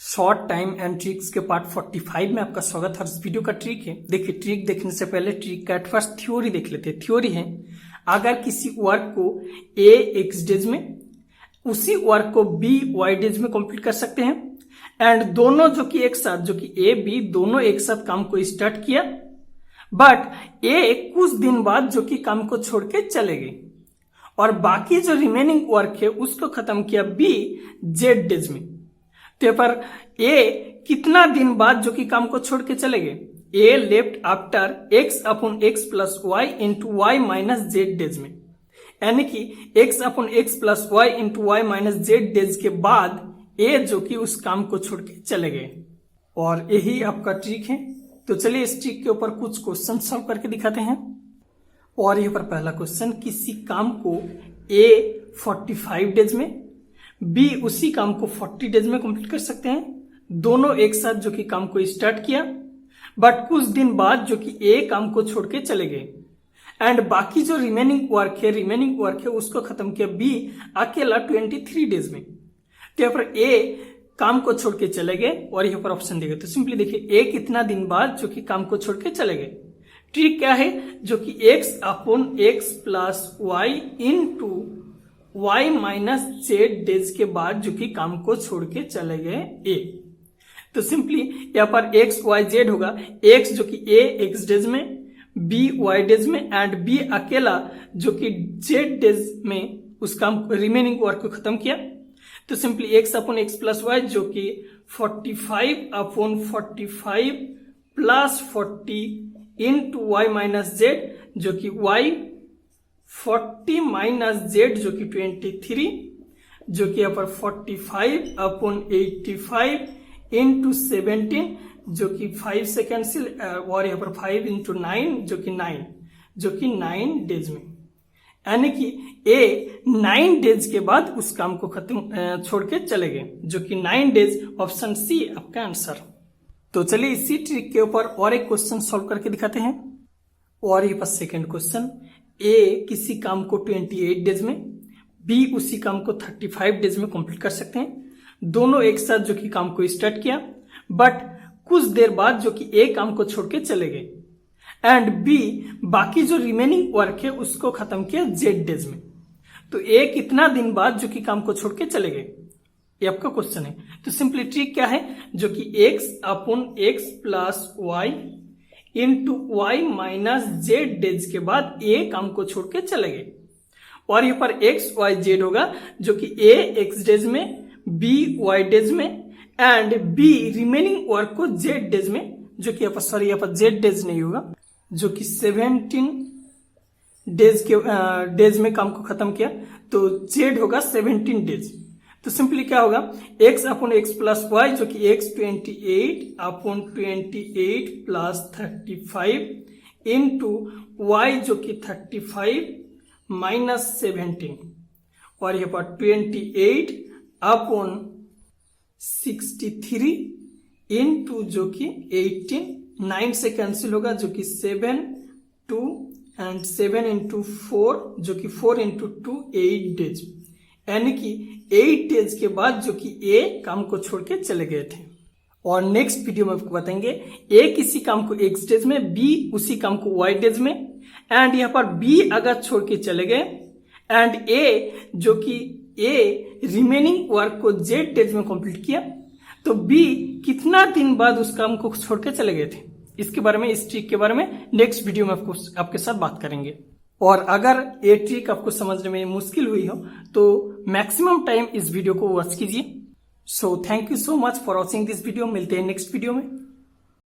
Short time and tricks के part 45 में आपका स्वागत है। इस वीडियो का ट्रिक है, देखिए ट्रिक देखने से पहले ट्रिक का एट फर्स्ट थ्योरी देख लेते हैं। थ्योरी है, अगर किसी वर्क को ए एक्स डेज में उसी वर्क को बी वाई डेज में कंप्लीट कर सकते हैं एंड दोनों जो कि एक साथ, जो कि ए बी दोनों एक साथ काम को स्टार्ट किया, बट ए कुछ दिन बाद जो कि काम को छोड़ के चले गए और बाकी जो रिमेनिंग वर्क है उसको खत्म किया बी जेड डेज में। तो पर ए कितना दिन बाद जो कि काम को छोड़ के चले गए, A left after x upon x plus y into y minus z days में, यानी कि x upon x plus y into y minus z days के बाद ए जो कि उस काम को छोड़ के चले गए। और यही आपका ट्रिक है। तो चलिए इस ट्रिक के ऊपर कुछ क्वेश्चन सॉल्व करके दिखाते हैं। और यहाँ पर पहला क्वेश्चन, किसी काम को ए 45 डेज में बी उसी काम को 40 डेज में कंप्लीट कर सकते हैं। दोनों एक साथ जो कि काम को स्टार्ट किया, बट कुछ दिन बाद जो कि ए काम को छोड़ के चले गए एंड बाकी जो रिमेनिंग वर्क है उसको खत्म किया बी अकेला 23 डेज में। तो यहाँ पर ए काम को छोड़ के चले गए और यहाँ पर ऑप्शन देगा। तो सिंपली देखिए ए कितना दिन बाद जो कि काम को छोड़ के चले गए। ट्रिक क्या है, जो कि x upon x plus y into y minus z days के बाद जो कि काम को छोड़ के चले गए ए। तो सिंपली यहाँ पर एक्स वाई जेड होगा, एक्स जो कि ए एक्स डेज में, बी वाई डेज में एंड बी अकेला जो कि जेड डेज में उस काम रिमेनिंग वर्क को खत्म किया। तो simply x upon x plus y जो कि 45 upon 45 plus 40 into y minus z जो कि वाई 40 माइनस जेड जो कि 23 जो कि यहाँ पर 45 अपॉन 85 इंटू 17 जो कि 5 सेकेंड से और यहाँ पर 5 इंटू 9 जो कि 9 डेज में, यानी कि ए 9 डेज के बाद उस काम को खत्म छोड़ के चले गए जो कि 9 डेज। ऑप्शन सी आपका आंसर। तो चलिए इसी ट्रिक के ऊपर और एक क्वेश्चन सॉल्व करके दिखाते हैं। और ये पर सेकेंड क्वेश्चन, ए किसी काम को 28 डेज में बी उसी काम को 35 डेज में कंप्लीट कर सकते हैं। दोनों एक साथ जो कि काम को स्टार्ट किया, बट कुछ देर बाद जो कि ए काम को छोड़ के चले गए एंड बी बाकी जो रिमेनिंग वर्क है उसको खत्म किया जेड डेज में। तो ए कितना दिन बाद जो कि काम को छोड़ के चले गए, ये आपका क्वेश्चन है। तो सिंपली ट्रिक क्या है, जो कि x upon x plus y into y minus z days के बाद ए काम को छोड़ के चले गए और यहाँ पर एक्स वाई जेड होगा जो कि ए एक्स डेज में, बी वाई डेज में एंड बी रिमेनिंग वर्क को जेड डेज में जो कि यहाँ पर जेड डेज नहीं होगा, जो कि 17 डेज के डेज में काम को खत्म किया। तो जेड होगा 17 डेज। तो सिंपली क्या होगा, x upon x plus y जो कि x 28 upon 28 plus 35 into y जो कि 35 माइनस 17 और यहाँ पर 28 अपॉन 63 इंटू जो कि 18, 9 से कैंसिल होगा जो कि 7 2 एंड 7 इंटू 4 जो कि 4 इंटू 2 8 डेज, यानी कि 8 डेज के बाद जो कि ए काम को छोड़ के चले गए थे। और नेक्स्ट वीडियो में आपको बताएंगे ए किसी काम को एक्स डेज में, बी उसी काम को वाई डेज में एंड यहाँ पर बी अगर छोड़ के चले गए एंड ए जो कि ए रिमेनिंग वर्क को जेड डेज में कंप्लीट किया, तो बी कितना दिन बाद उस काम को छोड़ के चले गए थे। इसके बारे में, इस ट्रिक के बारे में नेक्स्ट वीडियो में आपके साथ बात करेंगे। और अगर ये ट्रिक आपको समझने में मुश्किल हुई हो तो मैक्सिमम टाइम इस वीडियो को वॉच कीजिए। So thank you so much for watching this video. मिलते हैं नेक्स्ट वीडियो में।